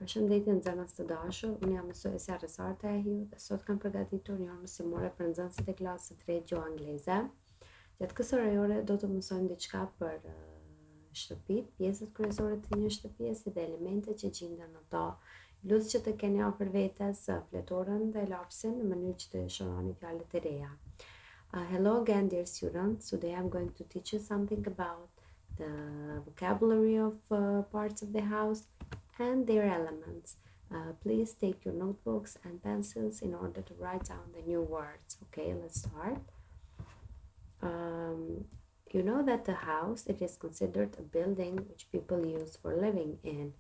Përshëndetje nxënës të dashur, unë jam mësuesja Resarta e Hiu dhe sot kam përgatitur një orë mësimore për nxënësit e klasës së tretë gjuhë angleze. Gjatë kësaj ore do të mësojmë diçka për shtëpitë, pjesët kryesore të një shtëpie si dhe elementet që gjenden në to. Lut që të keni afër vetes fletorën dhe lapsin në mënyrë që të shohni fjalët e reja. Hello again, dear students. Today I'm going to teach you something about the vocabulary of parts of the house and their elements. Please take your notebooks and pencils in order to write down the new words. Okay, let's start. You know that the house, it is considered a building which people use for living in.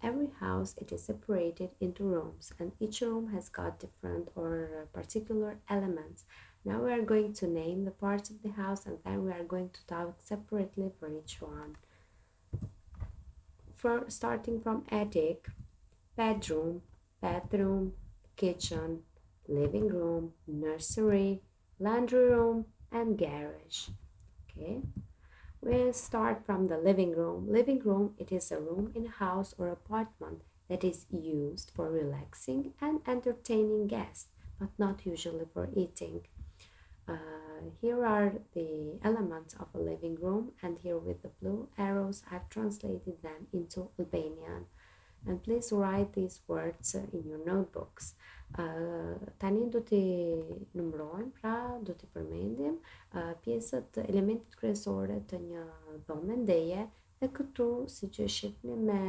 Every house, it is separated into rooms, and each room has got different or particular elements. Now we are going to name the parts of the house, and then we are going to talk separately for each one. Starting from attic, bedroom, bathroom, kitchen, living room, nursery, laundry room, and garage. Okay, we'll start from the living room. Living room, it is a room in a house or apartment that is used for relaxing and entertaining guests, but not usually for eating. Here are the elements of a living room, and here with the blue arrows I've translated them into Albanian. And please write these words in your notebooks. Tani do t'i numërojmë, pra do t'i përmendim pjesët, elementet kryesore të një dhome ndeje, dhe këtu, si që shihni me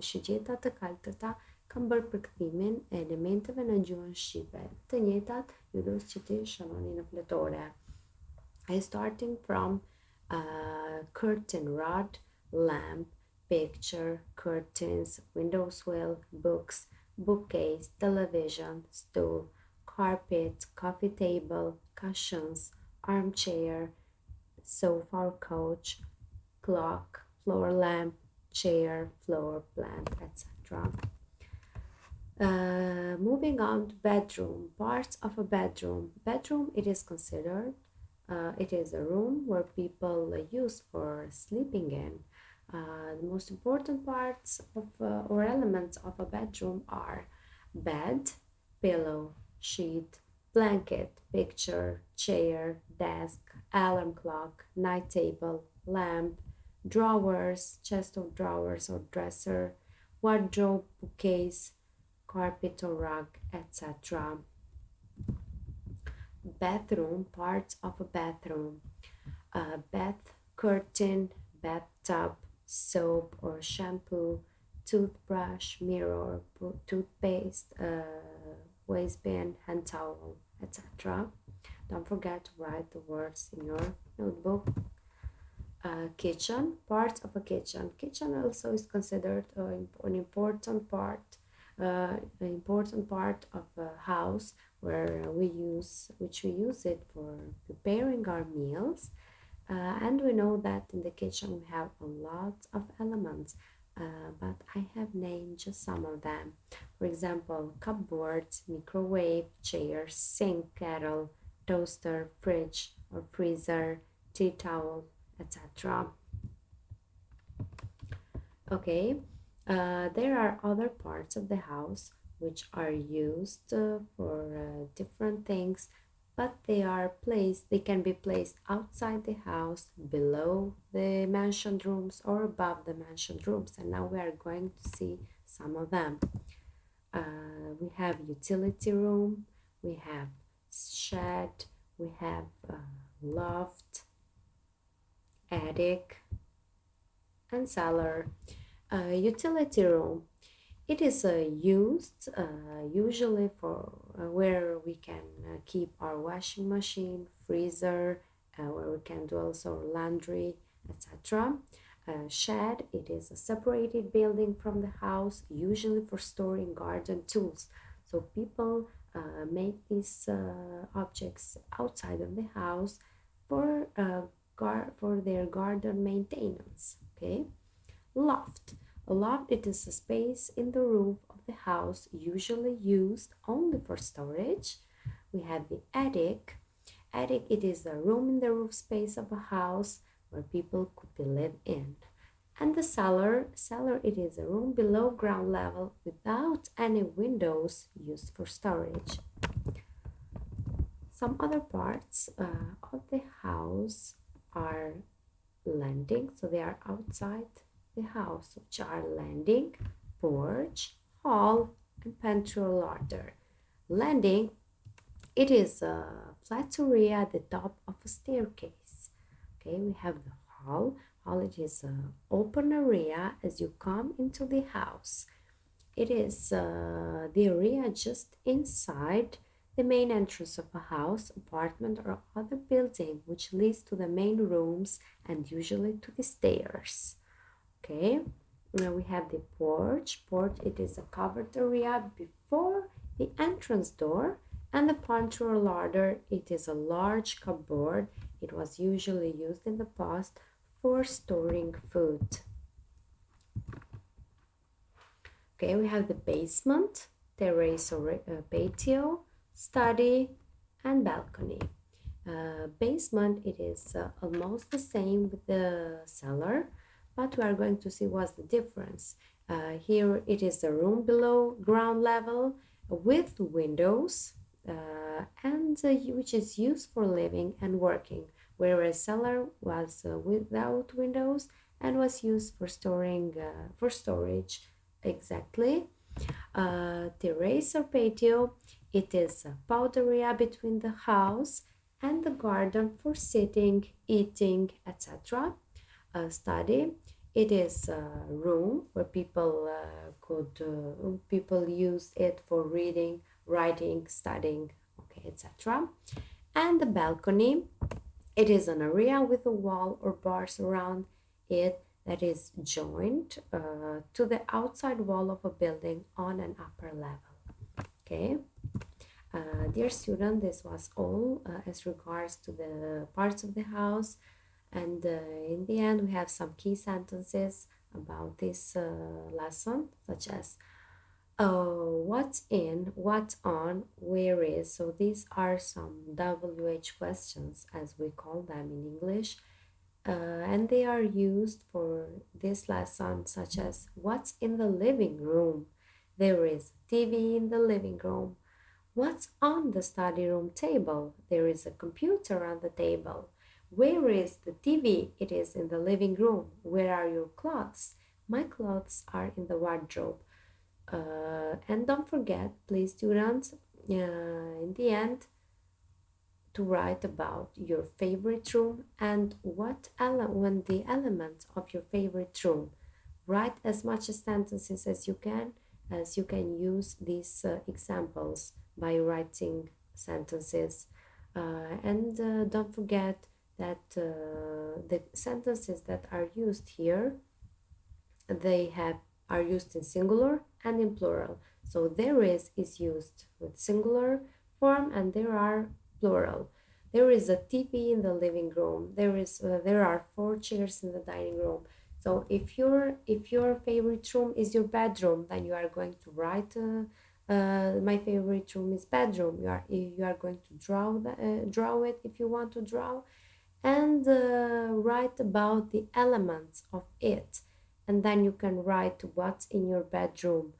shigjeta të kaltërta, kam bërë përkthimin e elementeve në gjuhën shqipe. Të njëjtat ju lutem që ti shohni në fletore. I starting from curtain rod, lamp, picture, curtains, window sill, books, bookcase, television, stool, carpet, coffee table, cushions, armchair, sofa or couch, clock, floor lamp, chair, floor plant, etc. Moving on to bedroom, parts of a bedroom. Bedroom, it is considered, it is a room where people use for sleeping in. The most important parts of or elements of a bedroom are bed, pillow, sheet, blanket, picture, chair, desk, alarm clock, night table, lamp, drawers, chest of drawers or dresser, wardrobe, bookcase, carpet or rug, etc. Bathroom, parts of a bathroom. Bath curtain, bathtub, soap or shampoo, toothbrush, mirror, toothpaste, waistband, hand towel, etc. Don't forget to write the words in your notebook. Kitchen, parts of a kitchen. Kitchen also is considered an important part of a house which we use it for preparing our meals. And we know that in the kitchen we have a lot of elements, but I have named just some of them. For example, cupboards, microwave, chairs, sink, kettle, toaster, fridge or freezer, tea towel, etc. Okay, there are other parts of the house which are used for different things, but they can be placed outside the house, below the mentioned rooms, or above the mentioned rooms. And now we are going to see some of them. We have utility room, we have shed, we have loft, attic, and cellar. Utility room, it is used usually for where we can keep our washing machine, freezer, where we can do also laundry, etc. Shed, it is a separated building from the house, usually for storing garden tools. So people make these objects outside of the house for their garden maintenance. Okay, loft. A loft, it is a space in the roof of the house, usually used only for storage. We have the attic. Attic, it is a room in the roof space of a house where people could live in. And the cellar, it is a room below ground level without any windows used for storage. Some other parts of the house are landing, so they are outside the house, which are landing, porch, hall, and pantry larder. Landing, it is a flat area at the top of a staircase. Okay, we have the hall. Hall, it is an open area as you come into the house. It is the area just inside the main entrance of a house, apartment, or other building, which leads to the main rooms and usually to the stairs. Okay, now we have the porch. Porch, it is a covered area before the entrance door, and the pantry or larder, it is a large cupboard. It was usually used in the past for storing food. Okay, we have the basement, terrace or patio, study, and balcony. Basement, it is almost the same with the cellar, but we are going to see what's the difference. Here it is a room below ground level with windows and which is used for living and working, whereas cellar was without windows and was used for storing for storage. Exactly. Terrace or patio, it is a powder area between the house and the garden for sitting, eating, etc. Study, it is a room where people people use it for reading, writing, studying, okay, etc. And the balcony, it is an area with a wall or bars around it that is joined to the outside wall of a building on an upper level. Okay, dear student, this was all as regards to the parts of the house, and in the end we have some key sentences about this lesson, such as what's in, what's on, where is. So these are some WH questions, as we call them in English. And they are used for this lesson, such as what's in the living room? There is TV in the living room. What's on the study room table? There is a computer on the table. Where is the TV? It is in the living room. Where are your clothes? My clothes are in the wardrobe. And don't forget, please, students, in the end, to write about your favorite room and when the elements of your favorite room. Write as much sentences as you can use these examples by writing sentences. And don't forget that the sentences that are used here, are used in singular and in plural. So there is used with singular form, and there are plural. There is a TV in the living room. There are 4 chairs in the dining room. So if your favorite room is your bedroom, then you are going to write my favorite room is bedroom. You are going to draw it if you want to draw, and write about the elements of it. And then you can write what's in your bedroom.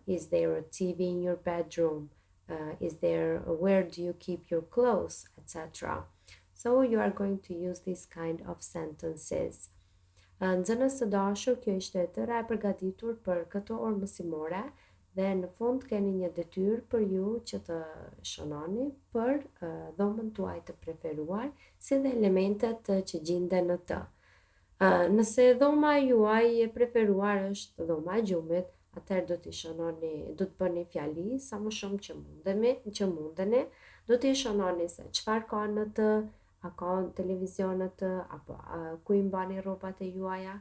Is there a TV in your bedroom? Where do you keep your clothes, etc. So you are going to use this kind of sentences. Nxënës së dashur, kjo ishte e tëra e përgatitur për këto orë mësimore, dhe në fund keni një detyrë për ju që të shënoni për dhomën tuaj të preferuar, si dhe elementet që gjenden në të. Nëse dhoma juaj e preferuar është dhoma e gjumit, atëherë do t'i shënoni, do të bëni fjali sa më shumë që mundeni, do t'i shënoni se çfarë ka në të, a ka televizion në të, apo ku i mbani rrobat e juaja,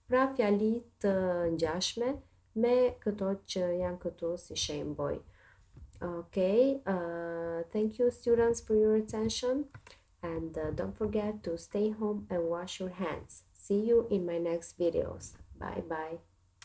pra fjali të ngjashme me këto që janë këtu si shembuj. Okay, thank you students for your attention, and don't forget to stay home and wash your hands. See you in my next videos. Bye bye.